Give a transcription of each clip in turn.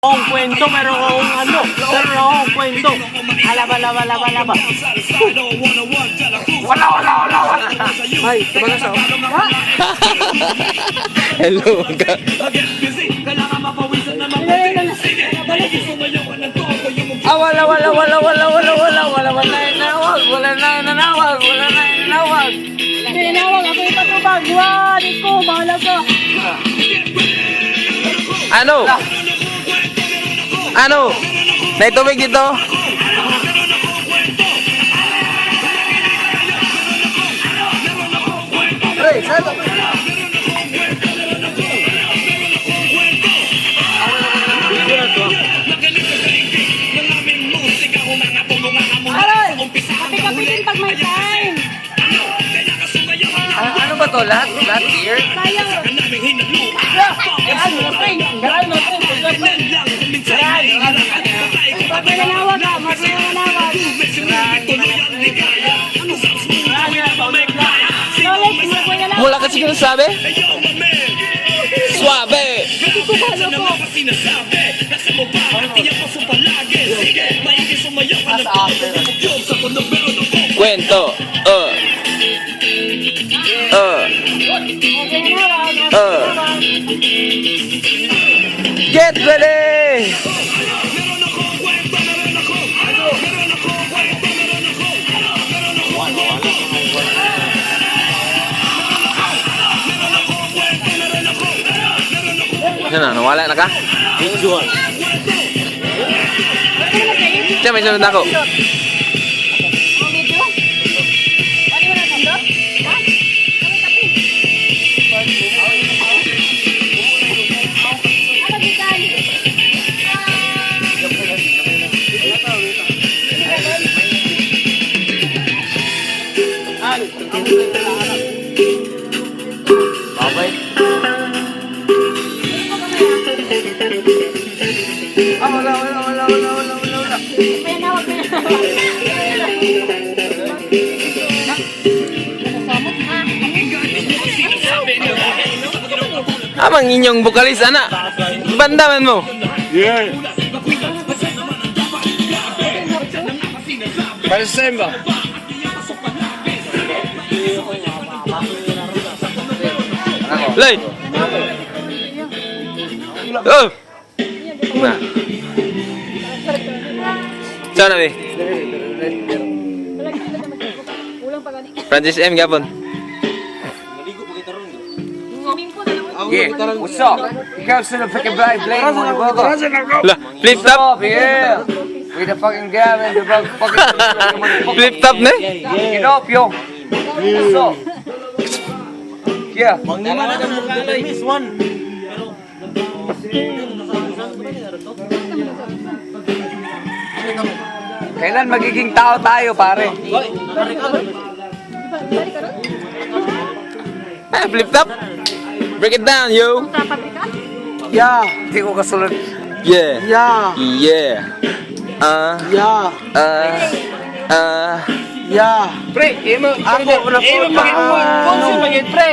Ang kwento, meron akong ano, meron akong kwento. Alaba. Wala. Ay, sabagay sa Hello, ka. Wala na nanawag. Tinawag ako ipatubag. Wari ko, bahala ka. Ano? May tubig dito? Pre, saan? Aray! Kapi-kapitin pag may time. Ano ba to? Lahat beer? Sayang. Pag may nanawag ka, mag-nanawag. Lolet, may nanawag. Wala kasi sinasabi? Suabe! Nakikubalo ko. Kwento. Get ready! Yan na, nawala na ka? Visual. Diyan, may sunod ako. Babay. Wala. May nanawag. Amang inyong bukalis, anak. Bandaman mo. Yeah. Para sa ba? Lay! Oh! Na. Sana be? Ulang pagani. Francis M. Gapon. Swimming pool na lang. Yeah. What's up? You guys still fucking black blame on your brother? La, flip top. Yeah. With the fucking game and the fucking Flip top na? Get up, yo. What's up? Yeah. Miss one. Kailan magiging tao tayo, pare? Ah, flip top. Break it down, yo. Tapat ka? Yeah. Hindi ko kasunod. Yeah. Yeah. Yeah. Yeah. Yeah. Pre, imo Ako na po. maging pre.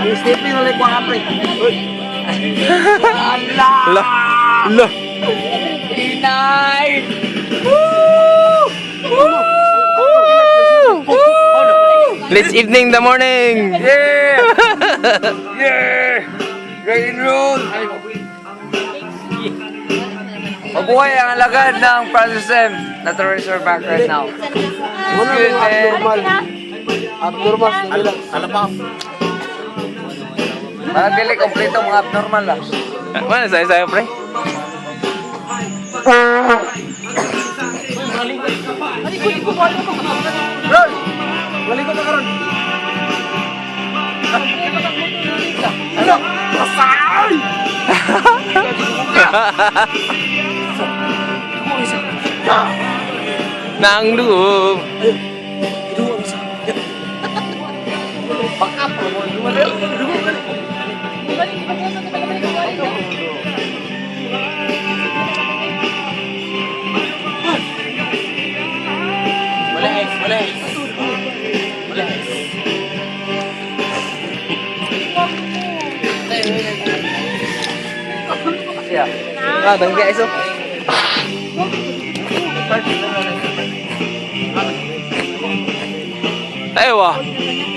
Ang stepping ulit ko pre. La. La. Inay. Let's evening the morning. Yeah. Yeah. Ready to roll. Mabuhay ang alagad ng Francis M. na terrorist back right now. Wala Good, mo man. abnormal. Abnormal na nila. Ano pa? Parang dili kompleto mga abnormal lang. Mana saya pre? Roll! Malikot na karon. Ano? Pasay! Nang dugo. Backup mo. Dugo ka. Wala. ya. Ah, tangga iso. Ewa.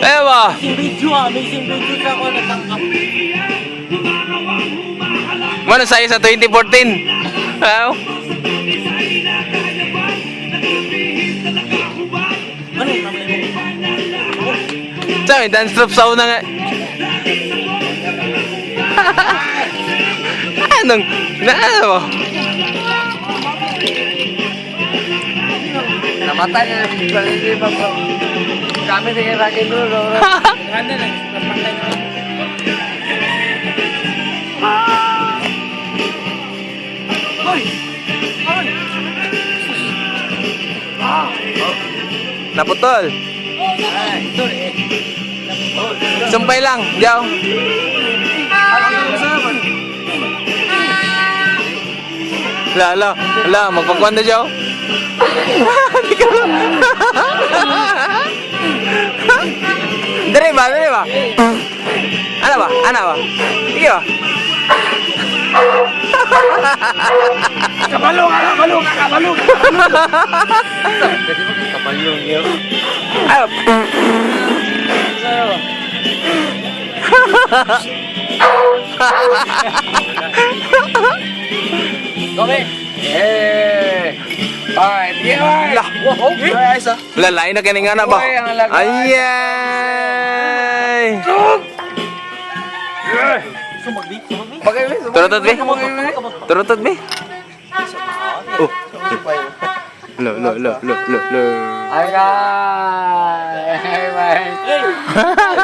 Ewa. Missing video missing video sa ako natangkap. Mana saya sa 2014? Wow. Ano yung kamay mo? Sa dance troupe sa una nga. Anong? Ano mo? Namatay na yung palilibag ko. Kami tingin lagi dulu. Ano na? Napatay na. Naputol. Sumpay lang, Jaw. La, magpakuan na, Jaw. Di ka lang. Dire ba? Ano ba? Sige ba? Kabalo. Kapalyong yun. Ayop. Okay. Alright, yeah. Lah. Lalay na kaninga na ba? Uy, ang lagay. Ayay. Turutot, be. Turutot, be. Oh. Lo. Ay, man.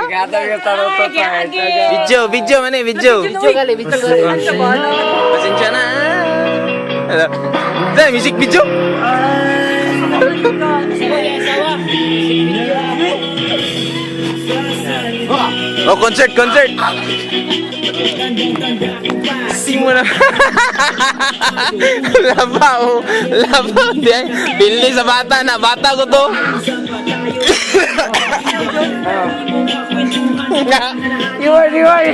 Gato yung tarutot pa. Video, mana video? Pasensya na. Ano? Sa music video? Oh, concert. Simula. Labaw. Di ay. Pili sa bata na. Bata ko to. Diway.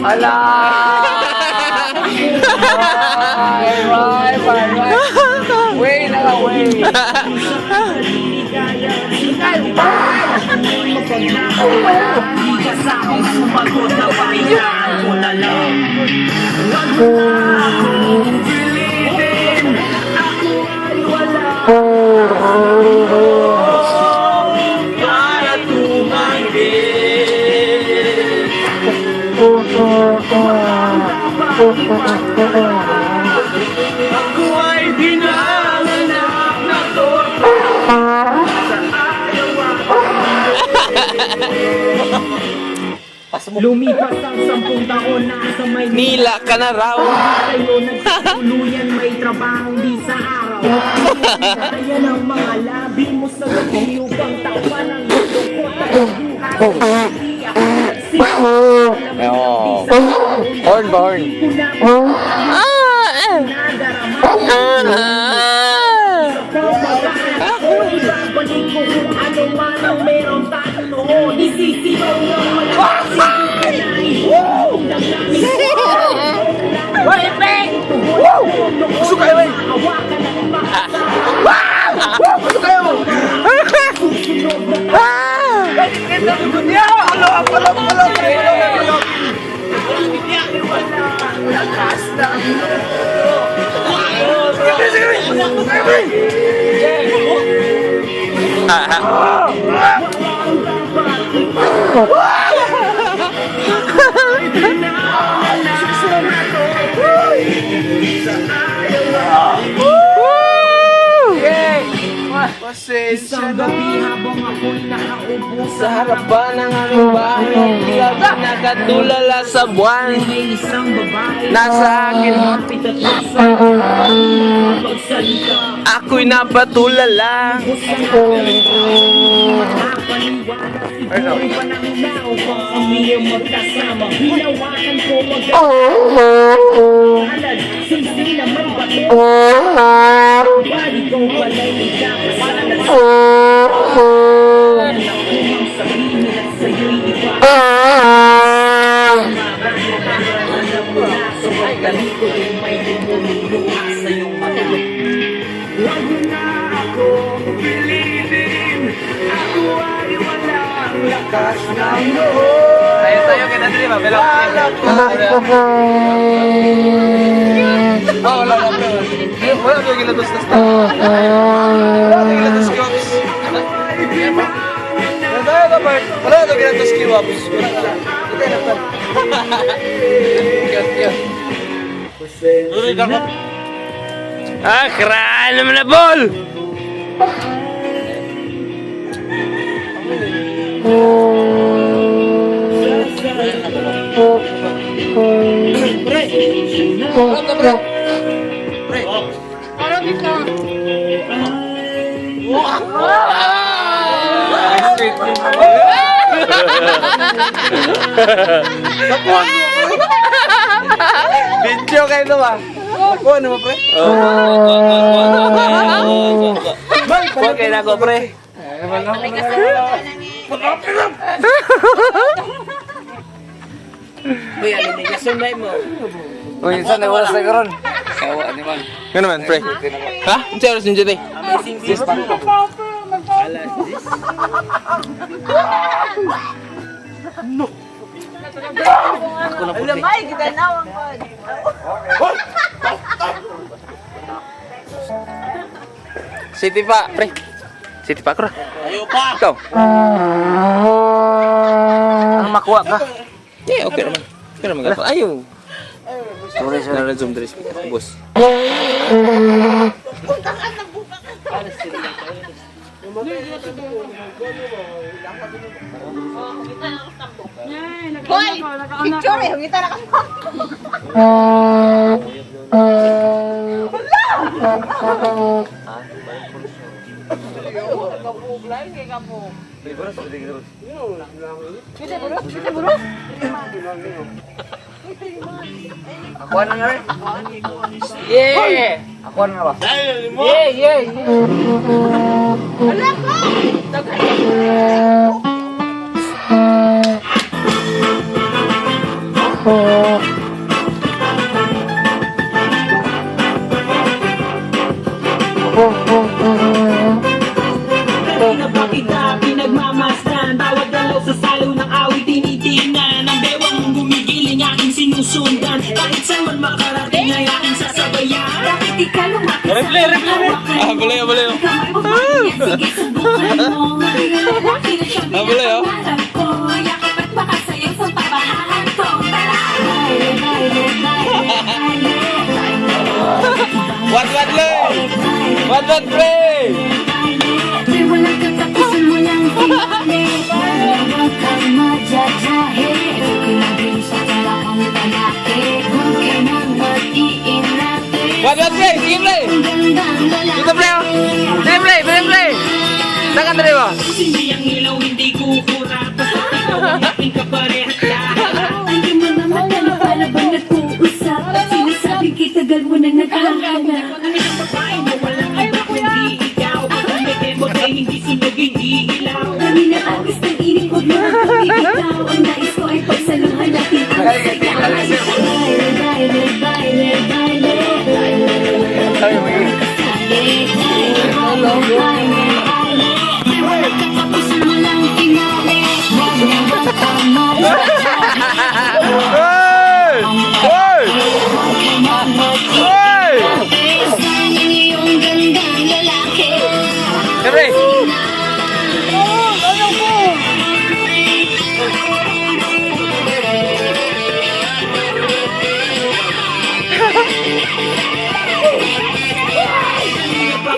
Ala. Wait. Ako ay pinanganak na torta. Lumipas ang 10 taon na sa may Nila ka na raw. tayo nagtuluyan may trabaho di sa araw. Kaya ng mga labi mo sa gabi upang takpan ang lukot at buhat. Horn. Ibabalik ko kung ano man ang meron tayo noon. Isisigaw ng Gusto kayo eh. Gusto kayo. Isang gabi habang ako'y nakaupo Sa harapan ng aming bahay, tila nakatulala sa buwan. may isang babae Nasa akin, kapit at nasa pagsalita. ako'y napatulala. Nakapaniwala siguro'y pananglaw pang kami ang magkasama. Hinawakan ko magkakalad. Gising na may bato Bali kong walay nagkakasala Nakumang sabihin at sa'yo'y iba Alam mo na sa pagkaliko yung may lumululuha sa iyong mata Huwag mo na akong pilitin Ako ay walang lakas ng loob Tayo, kinadali ba? Belok. Wala na, bro. Wala na, gilatos na stop. Wala na, gilatos kiwaps. Wala na, gilatos kiwaps. Wala na. Ito na, bro. Cute. Ah, kraan naman na, ball! Video kayo ito ba? Kuha naman pre. Kuha kayo na ko pre. Uy, alin na kasumay mo. Uy, saan na oras na karon? Kawa ni man. Ano man, pre? Ha? Unsa oras ninyo day? Lamay, kita nawang ko. City pa, pre. City pa ko ra. Ayo pa. Ikaw. Ang makuha ka. Eh, okay naman. Okay naman ka. Ayaw. Sorry, sir. Nara-zoom dali speaker. Boss. Hoy! Picture eh, kita na ka. Ako na nga rin. Yeah! Ako na nga ba? Yeah! Wala ko! Kanina pa kita pinagmamasdan Bawat dalaw sa salo ng awit tinitingnan Ang bewang gumigiling aking sinusundan Kahit saan man makarating ay aking sasabayan Bakit di ka lumapit sa Replay! Ah, balay. kamay mo ba? Sige, subukan mo. Lalaki na siyang Wala, oh. pinapangarap ko. Yakap at baka sa'yo sa pabahaan ko. Tara! Baile, baile, baile, baile. What, play? Di walang katapusan mo lang pinali. Huwag kang madyajahe. Kinagin sa kalakang lalaki. Huwag ka nang matiin natin. What, play? Sige, play! Ang gandang lalaki. Dito, play, oh! Sige, play! Saan ka dali ba? Hindi ang ilaw hindi kukura Basta ikaw ang aking kaparehas Hindi mo naman alam para ba nag-uusap. Sinasabi kitagal mo na naghahanap. Ang isang babae na walang iba kundi ikaw Ang may demo ay hindi sunod hindi ilaw Kami na agos ng ining huwag mo nang bibitaw. Ang nais ko ay pagsaluhan natin ang saya. Baile, baile, baile, baile. Sabi mo yun. Di walang katapusan mo lang pinali. Huwag na huwag kang Hey! Saan ang iyong gandang lalaki? Siyempre!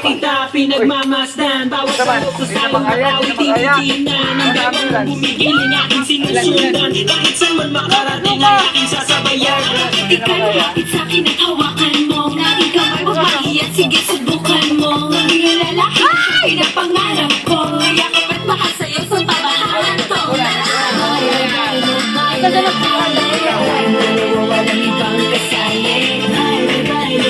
Kita pinagmamasdan Bawat salok sa salong ng awit tinitingnan Ang gabang gumigiling aking sinusundan Kahit saan man makarating ang aking sasabayan Di ka lumapit sa'kin at hawakan mo. Naging kamay mo mahiya, sige subukan mo. Maging lalaki na siyang pinapangarap ko. Yakap at baka sa'yo sa pabahaan to. Baile, baile, baile, baile. Walang ibang kasali. Baile, baile,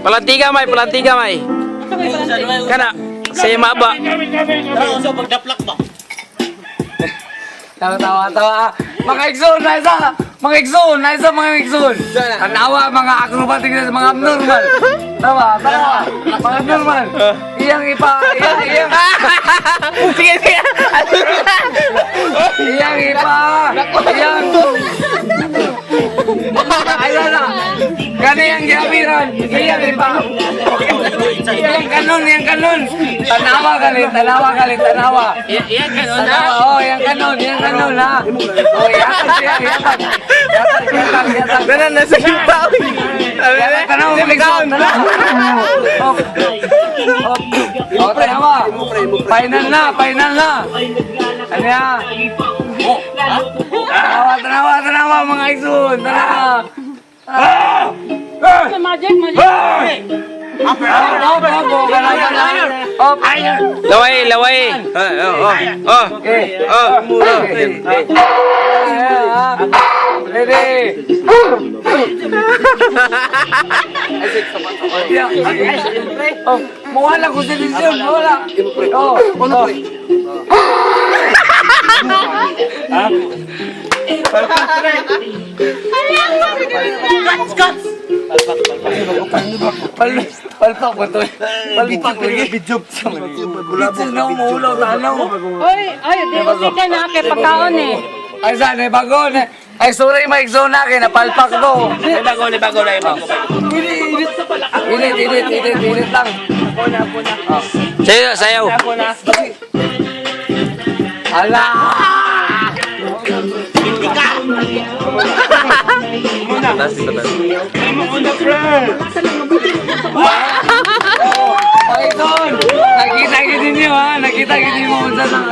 Palantiga may, palantiga may. Kana, saya maba. Tawa. Mga igsoon na isa. Mga igsoon. Tanawa, mga acrobatic na mga abnormal. Tawa. Mga abnormal. Iyang. Sige. Iyang ipa. Ayun na. Gani ang gabiran. Iyang ipa. Yang kanon. Tanawa galit. Iya kanon na. Oo, yang kanon ha. Oh, yakan. Ganan na sa kita. Tanawa, mag-exoon. Oh, tanawa. Final na. Ano yan? Tanawa, mga exoon. Tanawa. Laway. Ready. Mawala ko sa desisyon, mawala. Palpak ba ito? Palpak ba ito? Bidyob na umuulaw na ano. Ay, di ko sika na kay pagkaon eh. Ay, saan? Ay, bago na. Ay, sorry, may exo na akin. Napalpak ko. Bago na. Init lang. Sayaw. Ala! Okay, Don! Nakita ninyo ha! Nakita mo kung saan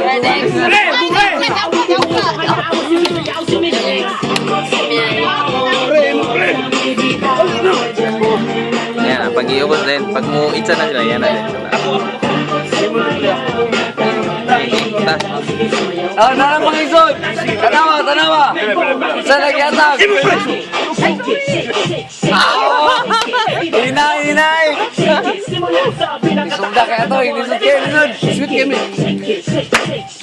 Yan, pag-iukot din. Pag mo itsa na sila, yan na din. Tanawa mga isod! Tanawa! Saan nagyatag? Hinay! Isunda kaya to, inisod kayo, inisod! Isod kami!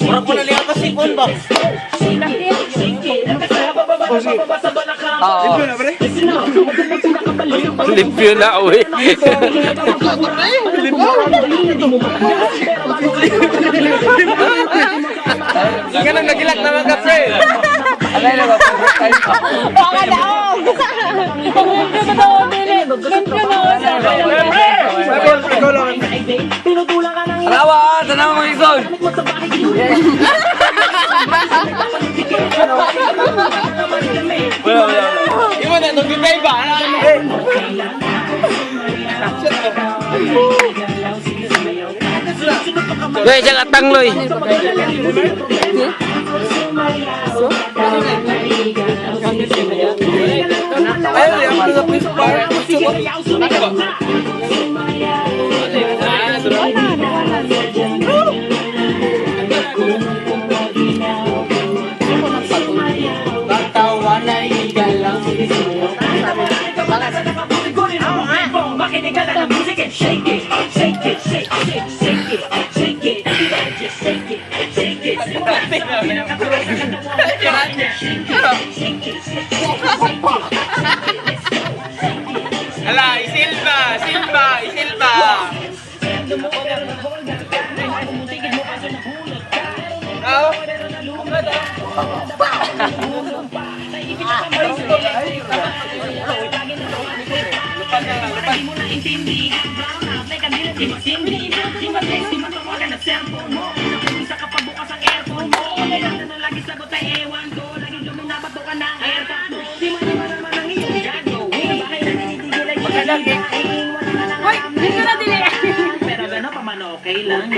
Murag po na liya pa sipon ba? Oo. Limpyo na, uwi. Ganun nagilak na mga kapre. Alay na ba? Baka daog! Limpyo na daw, Dili. Limpyo na. Tanawa mga isod! Iwan na, nung gitay ba? Loy, jangan atang loy. Ala, isilba. Hoy, limpyo na, Dili. Pero gano'n pa man okay lang.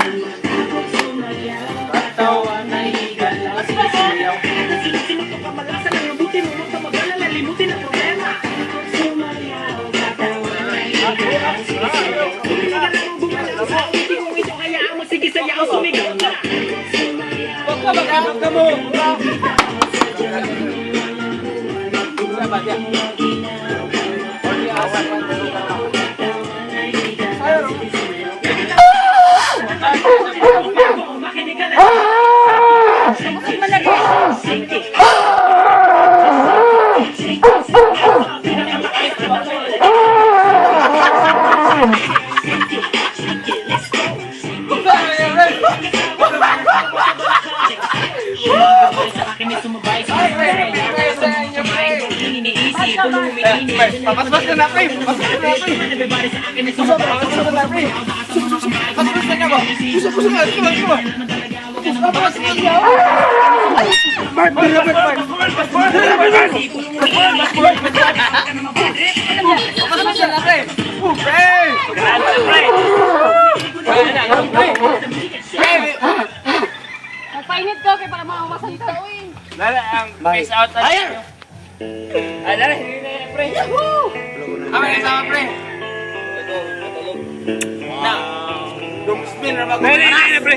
Papaspas ka na, pre! Papaspas ka na, pre! Papaspas ka na, pre! Papaspas ka na ba? Puso ka! Puso ka! Papaspas ka na! Bart! Bart! Papaspas ka na, pre! Pre! Nagpainit ko kaya para makawasan ka. Lala, ang face out na siya. Ay, lala, hindi na yan, pre. Kami na sama, pre! Dum spin na bago. Hindi, pre.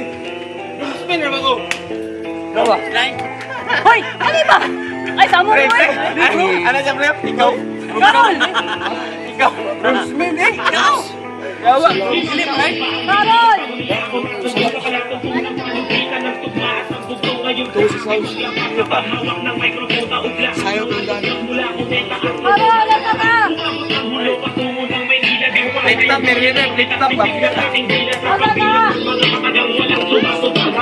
Dum spin na bago. Dawa! Hoy! Ano ba? Ay, tamo mo eh! Ano siya, pre? Ikaw? Carol! Ikaw? Dum spin, eh? Ikaw? Yawa, Philip, right? Carol! Carol, ano ka ba? Lift up, Merienda. Lift up, ba? Ano ka?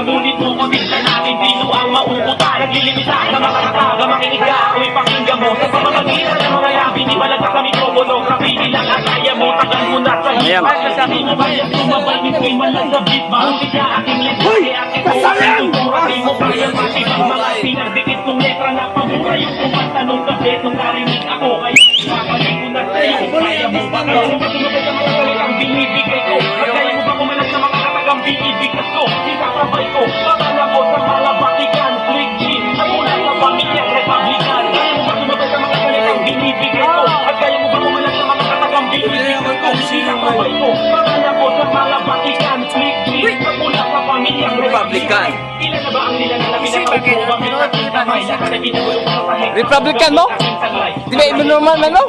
Ngunit mo kami ka natin dito ang mauuta Naglilimita na mga kataga makinig ka ako'y pakinggan mo Sa pamamagitan ng mga yabi di malagkas sa mikropono Kapili lang at kaya mo tagal mo na sa iyo Di mo kaya sumabay nito'y malang sa beat Mahuli ka aking letra kaya aking kultura Di mo kaya matibang mga pinagdikit kong letra na pamura Yung kumanta nung gabi nung narinig ako Kaya papalik ko na sa'yo Kaya mo ba ka sumasunod sa mga salitang binibigay ko At kaya mo ba kumalas sa mga katagang binibigkas ko Isasabay ko, patalabot sa mga Vatican Slick G, at mula sa pamilyang Republican Kaya mo ba sumabay sa mga salitang binibigay ko At kaya mo ba kumalas sa mga katagang binibigkas ko Isasabay ko, patalabot sa mga Vatican Slick G, at mula sa pamilyang Republican Ilan na ba ang nilalala pinapag mo ba minakita may lakas na ginulong sa sahig Republican mo? Di ba inunuman man mo?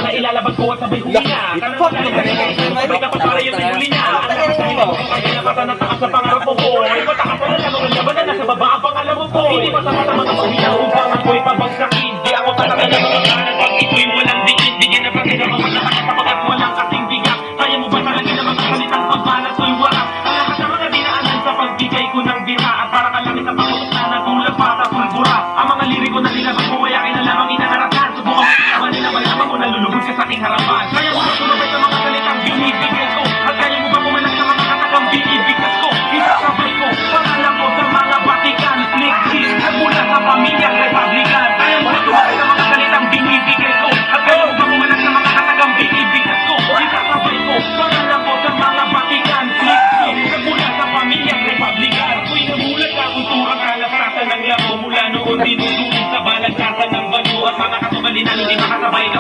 Ilalabas ko at sabay huli na Sabay dapat para yun ay huli na Kaya nabasa ng taas sa pangarap mo ko Ay patakas na lang ang laban na nasa baba ang pangalan mo ko Hindi masama mga pagbilang upang ako'y pabagsakin Di ako patangin ng mga kanan Pag ito'y walang dikit Di ka na pagkita mamalakas Sapagkat walang kasing bigat Kaya mo ba talaga na mga salitang pagbalas ko'y wala Ang lakas ng mga dinaanan sa pagbigay ko ng bira At para kalaki sa pangulit na natulad para pulbura Ang mga liriko na nilabas mo ay akin na lamang inaharapkan Subukan mo naman nila malaman mo nalulubog sa aking harapan Kaya mo ba sumabay sa mga salitang binibigay ko At kaya mo ba kumalas sa mga katagang binibigkas ko Isasabay ko, pangalan ko sa mga Vatican Slick G, at mula sa pamilyang Republican Kaya mo ba sumabay sa mga salitang binibigay ko At kaya mo ba kumalas sa mga katagang binibigkas ko Isasabay ko, pangalan ko sa mga Vatican Slick G, at mula sa pamilyang Republican Ako'y nagulat sa kulturang kalasasan ng laro Mula noon dinutuloy sa balagsasan ng banyo At mga kasubalin na hindi makasabay ka